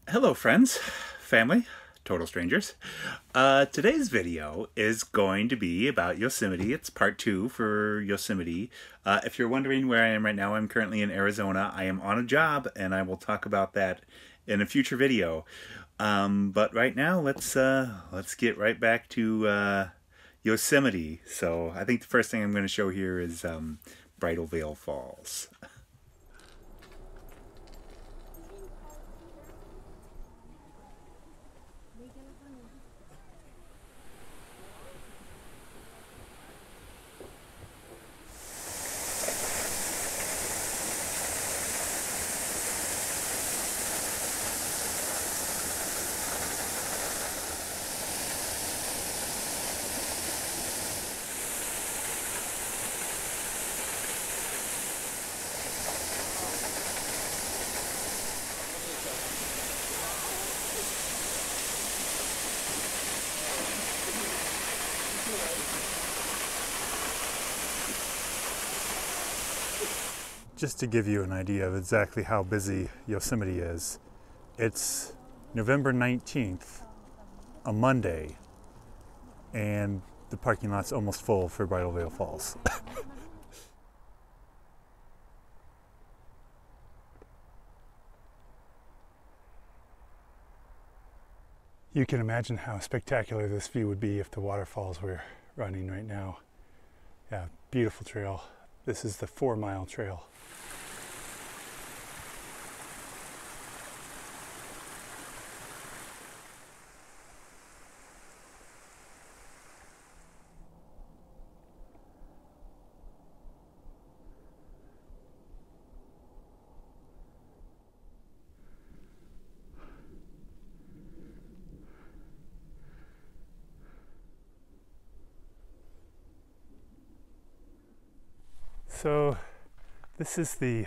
Hello friends, family, total strangers. Today's video is going to be about Yosemite. It's part 2 for Yosemite. If you're wondering where I am right now, I'm currently in Arizona. I am on a job and I will talk about that in a future video. But right now, let's get right back to Yosemite. So I think the first thing I'm going to show here is Illilouette Falls. Just to give you an idea of exactly how busy Yosemite is, it's November 19th, a Monday, and the parking lot's almost full for Illilouette Falls. You can imagine how spectacular this view would be if the waterfalls were running right now. Yeah, beautiful trail. This is the 4-mile trail. So this is the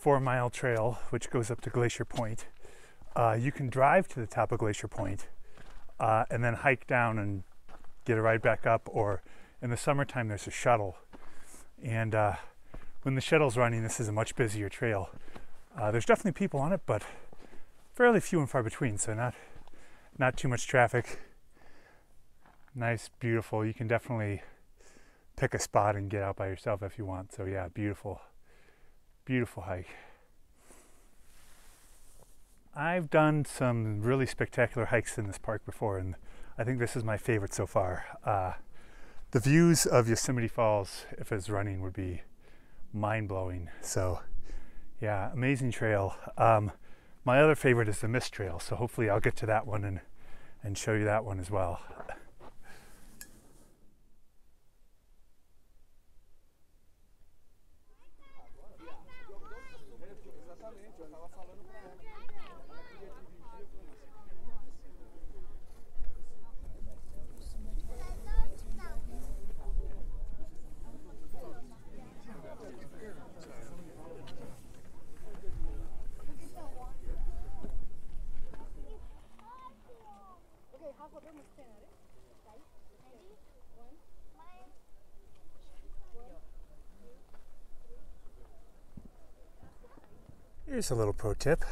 4-mile trail which goes up to Glacier Point. You can drive to the top of Glacier Point and then hike down and get a ride back up, or in the summertime there's a shuttle. And when the shuttle's running, this is a much busier trail. There's definitely people on it, but fairly few and far between, so not too much traffic. Nice, beautiful. You can definitely pick a spot and get out by yourself if you want. So yeah, beautiful, beautiful hike. I've done some really spectacular hikes in this park before, and I think this is my favorite so far. The views of Yosemite Falls, if it's running, would be mind-blowing. So yeah, amazing trail. My other favorite is the Mist Trail, so hopefully I'll get to that one and show you that one as well. Here's a little pro tip.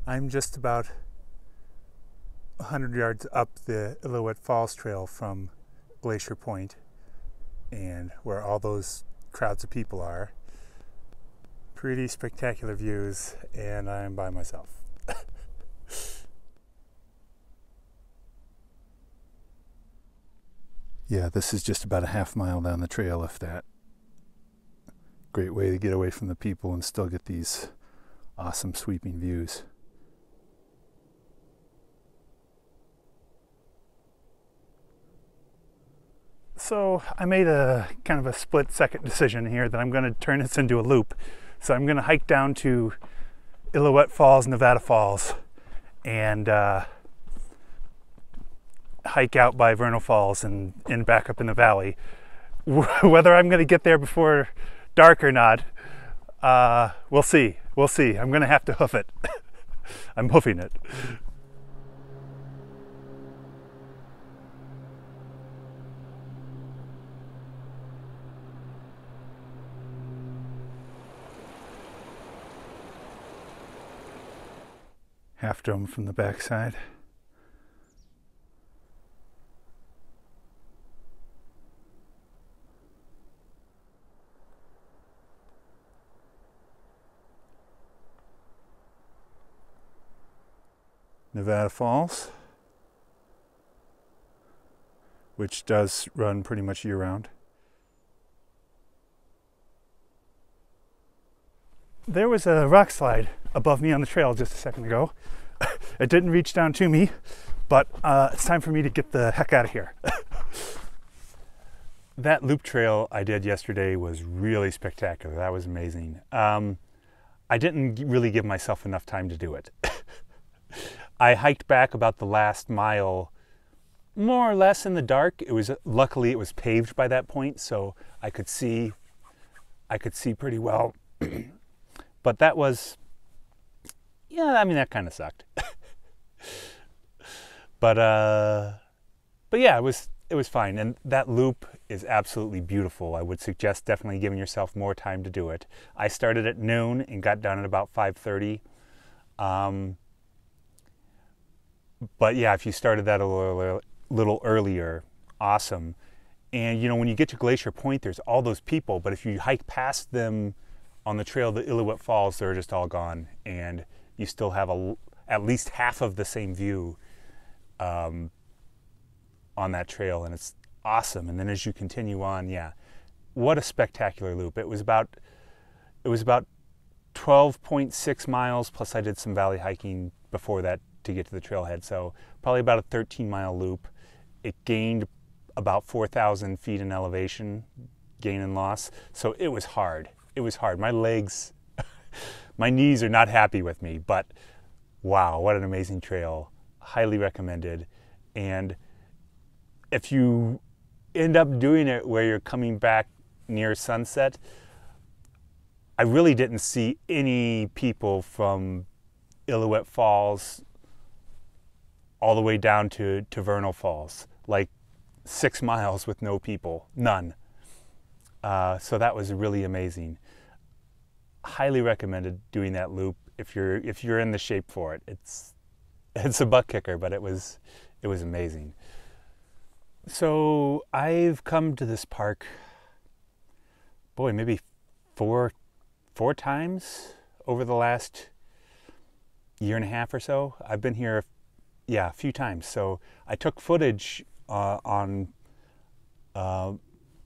I'm just about 100 yards up the Illilouette Falls trail from Glacier Point, and where all those crowds of people are. Pretty spectacular views, and I'm by myself. Yeah, this is just about a half-mile down the trail, if that. Great way to get away from the people and still get these awesome sweeping views. So I made a kind of a split-second decision here that I'm going to turn this into a loop. So I'm going to hike down to Illilouette Falls, Nevada Falls, and hike out by Vernal Falls and back up in the valley. Whether I'm going to get there before dark or not, we'll see. We'll see. I'm going to have to hoof it. I'm hoofing it. Half dome from the backside. Nevada Falls, which does run pretty much year-round. There was a rock slide above me on the trail just a second ago. It didn't reach down to me, but it's time for me to get the heck out of here. That loop trail I did yesterday was really spectacular. That was amazing. I didn't really give myself enough time to do it. I hiked back about the last mile, more or less in the dark. Luckily it was paved by that point, so I could see pretty well. But that was, yeah, I mean, that kind of sucked. But yeah, it was fine. And that loop is absolutely beautiful. I would suggest definitely giving yourself more time to do it. I started at noon and got done at about 5:30. But yeah, if you started that a little earlier, awesome. And you know, when you get to Glacier Point, there's all those people, but if you hike past them on the trail to Illilouette Falls, they're just all gone, and you still have at least half of the same view on that trail, and it's awesome. And then as you continue on, yeah, what a spectacular loop. It was about 12.6 miles, plus I did some valley hiking before that to get to the trailhead, so probably about a 13-mile loop. It gained about 4,000 feet in elevation, gain and loss, so it was hard. It was hard. My legs, my knees are not happy with me, but wow, what an amazing trail. Highly recommended. And if you end up doing it where you're coming back near sunset, I really didn't see any people from Illilouette Falls all the way down to Vernal Falls, like 6 miles with no people, none. So that was really amazing. Highly recommended doing that loop if you're in the shape for it. It's a butt kicker, but it was amazing. So I've come to this park, boy, maybe four times over the last year and a half or so. I've been here, yeah, a few times. So I took footage on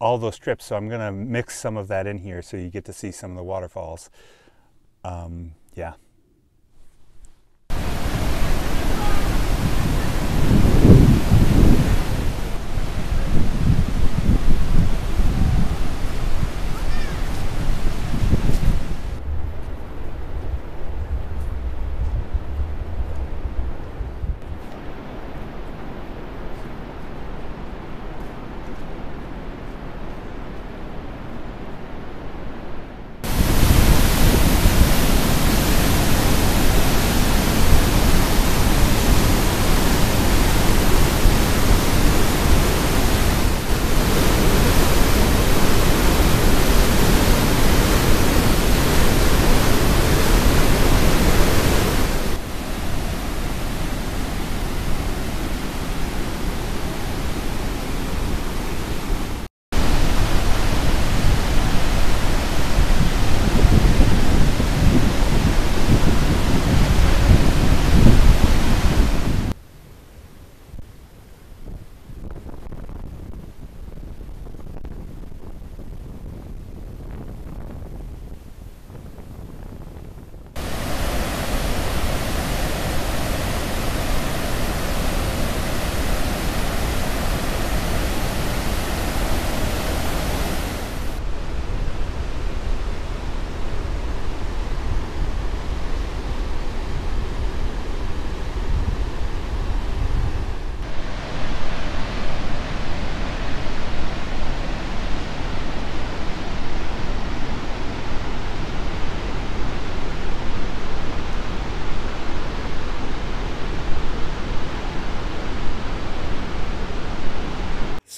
all those trips, so I'm gonna mix some of that in here so you get to see some of the waterfalls. Yeah.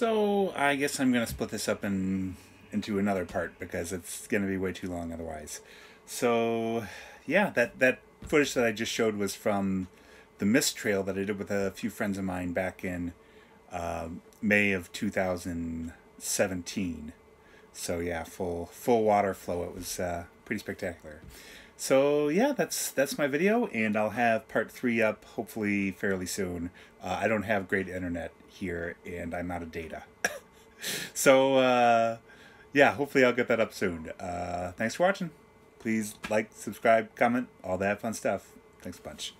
So I guess I'm going to split this up into another part because it's going to be way too long otherwise. So yeah, that footage that I just showed was from the mist trail that I did with a few friends of mine back in May of 2017. So yeah, full water flow. It was pretty spectacular. So yeah, that's my video, and I'll have part 3 up hopefully fairly soon. I don't have great internet here, and I'm out of data. So yeah, hopefully I'll get that up soon. Thanks for watching. Please like, subscribe, comment, all that fun stuff. Thanks a bunch.